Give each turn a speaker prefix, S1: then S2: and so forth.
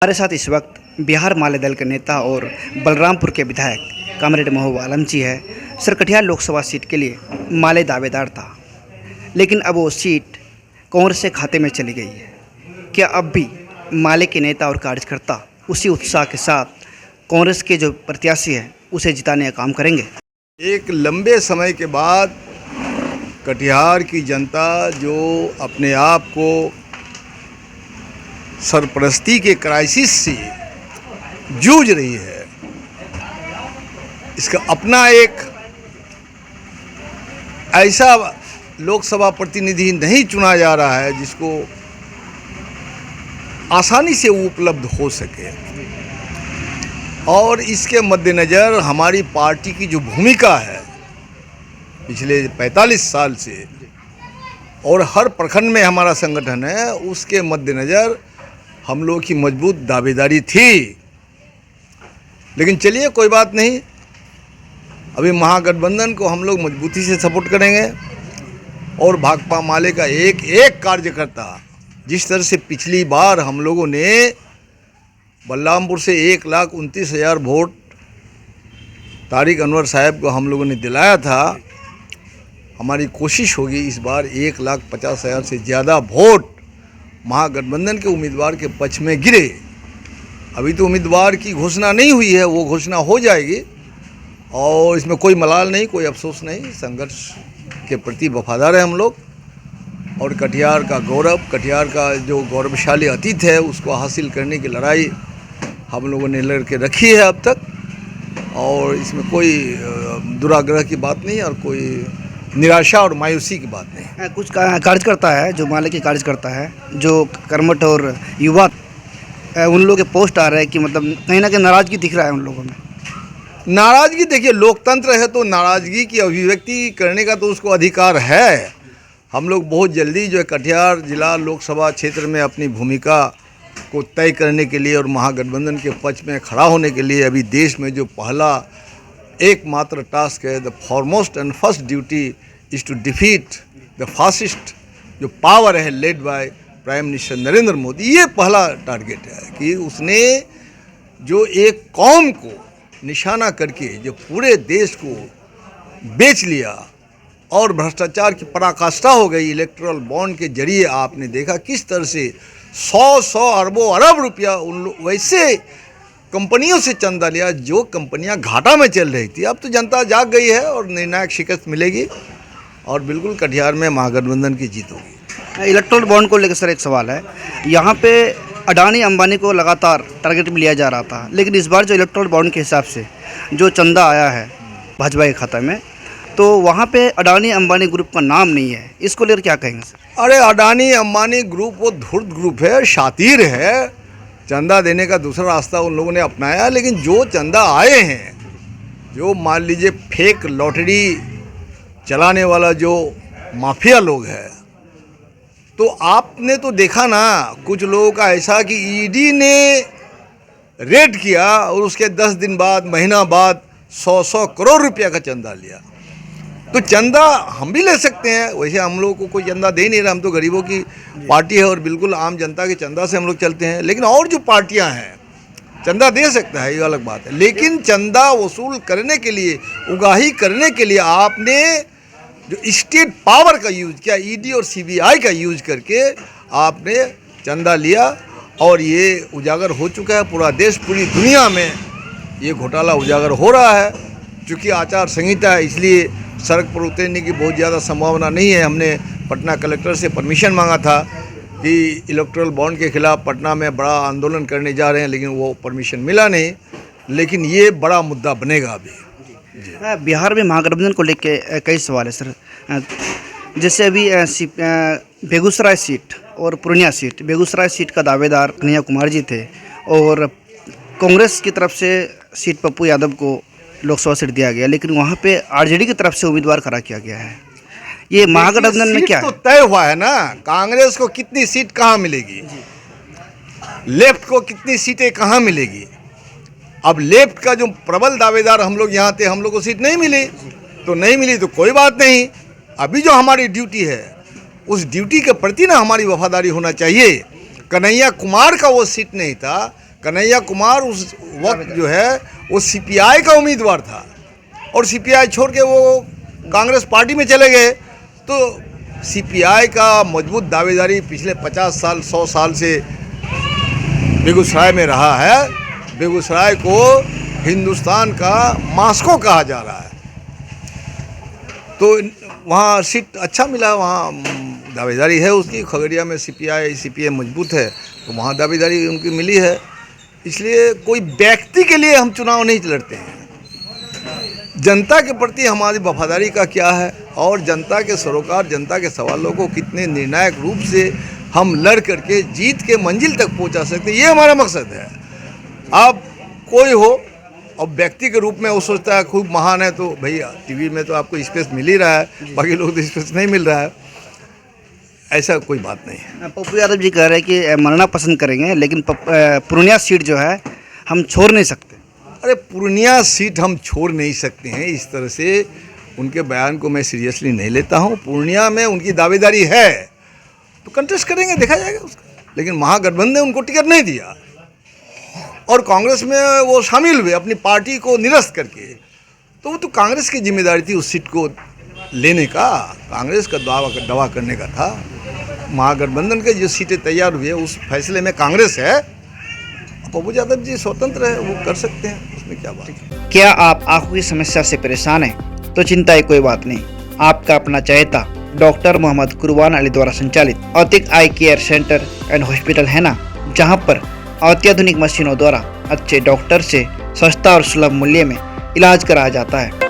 S1: हमारे साथ इस वक्त बिहार माले दल के नेता और बलरामपुर के विधायक कॉमरेड महबूब आलम जी है। सर, कटिहार लोकसभा सीट के लिए माले दावेदार था, लेकिन अब वो सीट कांग्रेस के खाते में चली गई है। क्या अब भी माले के नेता और कार्यकर्ता उसी उत्साह के साथ कांग्रेस के जो प्रत्याशी है उसे जिताने का काम करेंगे?
S2: एक लंबे समय के बाद कटिहार की जनता जो अपने आप को सरपरस्ती के क्राइसिस से जूझ रही है, इसका अपना एक ऐसा लोकसभा प्रतिनिधि नहीं चुना जा रहा है जिसको आसानी से उपलब्ध हो सके। और इसके मद्देनज़र हमारी पार्टी की जो भूमिका है पिछले 45 साल से और हर प्रखंड में हमारा संगठन है, उसके मद्देनज़र हम लोग की मजबूत दावेदारी थी। लेकिन चलिए, कोई बात नहीं, अभी महागठबंधन को हम लोग मजबूती से सपोर्ट करेंगे और भाकपा माले का एक एक कार्यकर्ता, जिस तरह से पिछली बार हम लोगों ने बलरामपुर से 1,29,000 वोट तारिक अनवर साहब को हम लोगों ने दिलाया था, हमारी कोशिश होगी इस बार 1,50,000 से ज़्यादा वोट महागठबंधन के उम्मीदवार के पक्ष में गिरे। अभी तो उम्मीदवार की घोषणा नहीं हुई है, वो घोषणा हो जाएगी और इसमें कोई मलाल नहीं, कोई अफसोस नहीं। संघर्ष के प्रति वफादार है हम लोग और कटिहार का गौरव, कटिहार का जो गौरवशाली अतीत है उसको हासिल करने की लड़ाई हम लोगों ने लड़ के रखी है अब तक, और इसमें कोई दुराग्रह की बात नहीं और कोई निराशा और मायूसी की बात नहीं।
S1: कुछ कार्यकर्ता है जो माले के कार्यकर्ता है, जो कर्मठ और युवा, उन लोगों के पोस्ट आ रहे हैं कि मतलब कहीं ना कहीं नाराज़गी दिख रहा है उन लोगों में।
S2: नाराज़गी, देखिए, लोकतंत्र है तो नाराज़गी की अभिव्यक्ति करने का तो उसको अधिकार है। हम लोग बहुत जल्दी जो है कटिहार जिला लोकसभा क्षेत्र में अपनी भूमिका को तय करने के लिए और महागठबंधन के पक्ष में खड़ा होने के लिए अभी देश में जो पहला एकमात्र टास्क है, the foremost and first duty is to defeat the fascist जो पावर है led by prime minister Narendra Modi. ये पहला टारगेट है कि उसने जो एक कौम को निशाना करके जो पूरे देश को बेच लिया और भ्रष्टाचार की पराकाष्ठा हो गई। इलेक्टोरल बॉन्ड के जरिए आपने देखा किस तरह से 100 अरबों अरब रुपया उन वैसे कंपनियों से चंदा लिया जो कंपनियां घाटा में चल रही थी। अब तो जनता जाग गई है और निर्णायक शिकस्त मिलेगी और बिल्कुल कटिहार में महागठबंधन की जीत होगी।
S1: इलेक्ट्रल बॉन्ड को लेकर सर एक सवाल है, यहाँ पे अडानी अंबानी को लगातार टारगेट में लिया जा रहा था, लेकिन इस बार जो इलेक्ट्रल बॉन्ड के हिसाब से जो चंदा आया है भाजपा के खाता में, तो वहाँ पे अडानी अंबानी ग्रुप का नाम नहीं है। इसको लेकर क्या कहेंगे सर?
S2: अरे, अडानी अंबानी ग्रुप वो धूर्त ग्रुप है, शातिर है। चंदा देने का दूसरा रास्ता उन लोगों ने अपनाया, लेकिन जो चंदा आए हैं, जो मान लीजिए फेक लॉटरी चलाने वाला जो माफिया लोग है, तो आपने तो देखा ना, कुछ लोगों का ऐसा कि ईडी ने रेड किया और उसके 10 दिन बाद, महीना बाद 100 करोड़ रुपया का चंदा लिया। तो चंदा हम भी ले सकते हैं, वैसे हम लोगों को कोई चंदा दे नहीं रहा, हम तो गरीबों की पार्टी है और बिल्कुल आम जनता के चंदा से हम लोग चलते हैं। लेकिन और जो पार्टियां हैं चंदा दे सकता है, ये अलग बात है। लेकिन चंदा वसूल करने के लिए, उगाही करने के लिए आपने जो स्टेट पावर का यूज़ किया, ईडी और सीबीआई का यूज़ करके आपने चंदा लिया और ये उजागर हो चुका है। पूरा देश, पूरी दुनिया में ये घोटाला उजागर हो रहा है। चूँकि आचार संहिता है, इसलिए सड़क पर उतरने की बहुत ज़्यादा संभावना नहीं है। हमने पटना कलेक्टर से परमिशन मांगा था कि इलेक्टोरल बॉन्ड के खिलाफ पटना में बड़ा आंदोलन करने जा रहे हैं, लेकिन वो परमिशन मिला नहीं। लेकिन ये बड़ा मुद्दा बनेगा अभी।
S1: बिहार में महागठबंधन को लेकर कई सवाल है सर। जैसे अभी बेगूसराय सीट और पूर्णिया सीट, बेगूसराय सीट का दावेदार कन्हैया कुमार जी थे और कांग्रेस की तरफ से सीट पप्पू यादव को लोकसभा सीट दिया गया, लेकिन वहाँ पे आरजेडी की तरफ से उम्मीदवार खड़ा किया गया है। ये महागठबंधन में क्या है?
S2: तो तय हुआ है ना, कांग्रेस को कितनी सीट कहाँ मिलेगी, लेफ्ट को कितनी सीटें कहाँ मिलेगी। अब लेफ्ट का जो प्रबल दावेदार हम लोग यहाँ थे, हम लोग को सीट नहीं मिली, तो नहीं मिली तो कोई बात नहीं। अभी जो हमारी ड्यूटी है उस ड्यूटी के प्रति ना हमारी वफादारी होना चाहिए। कन्हैया कुमार का वो सीट नहीं था, कन्हैया कुमार उस वक्त जो है वो सीपीआई का उम्मीदवार था और सीपीआई छोड़ के वो कांग्रेस पार्टी में चले गए। तो सीपीआई का मजबूत दावेदारी पिछले 50 साल 100 साल से बेगूसराय में रहा है। बेगूसराय को हिंदुस्तान का मास्को कहा जा रहा है। तो वहाँ सीट अच्छा मिला, वहाँ दावेदारी है उसकी। खगड़िया में सीपीआई मजबूत है तो वहाँ दावेदारी उनकी मिली है। इसलिए कोई व्यक्ति के लिए हम चुनाव नहीं लड़ते हैं। जनता के प्रति हमारी वफादारी का क्या है और जनता के सरोकार, जनता के सवालों को कितने निर्णायक रूप से हम लड़ करके जीत के मंजिल तक पहुंचा सकते हैं, ये हमारा मकसद है। अब कोई हो और व्यक्ति के रूप में वो सोचता है खूब महान है तो भैया टीवी में तो आपको स्पेस मिल ही रहा है, बाकी लोग तो स्पेस नहीं मिल रहा है, ऐसा कोई बात नहीं है।
S1: पप्पू यादव जी कह रहे हैं कि मरना पसंद करेंगे लेकिन पूर्णिया सीट जो है हम छोड़ नहीं सकते।
S2: अरे पूर्णिया सीट हम छोड़ नहीं सकते हैं, इस तरह से उनके बयान को मैं सीरियसली नहीं लेता हूं। पूर्णिया में उनकी दावेदारी है तो कंटेस्ट करेंगे, देखा जाएगा उसका। लेकिन महागठबंधन ने उनको टिकट नहीं दिया और कांग्रेस में वो शामिल हुए अपनी पार्टी को निरस्त करके। तो वो तो कांग्रेस की जिम्मेदारी थी उस सीट को लेने का, कांग्रेस का दावा करने का था। महागठबंधन के जो सीटें तैयार हुई है उस फैसले में कांग्रेस है। पप्पू यादव जी स्वतंत्र है, वो कर सकते हैं, उसमें क्या बात है।
S1: क्या आप आंखों की समस्या से परेशान हैं? तो चिंता की कोई बात नहीं। आपका अपना चहेता डॉक्टर मोहम्मद कुरबान अली द्वारा संचालित औतिक आई केयर सेंटर एंड हॉस्पिटल है ना, जहां पर अत्याधुनिक मशीनों द्वारा अच्छे डॉक्टर से सस्ता और सुलभ मूल्य में इलाज कराया जाता है।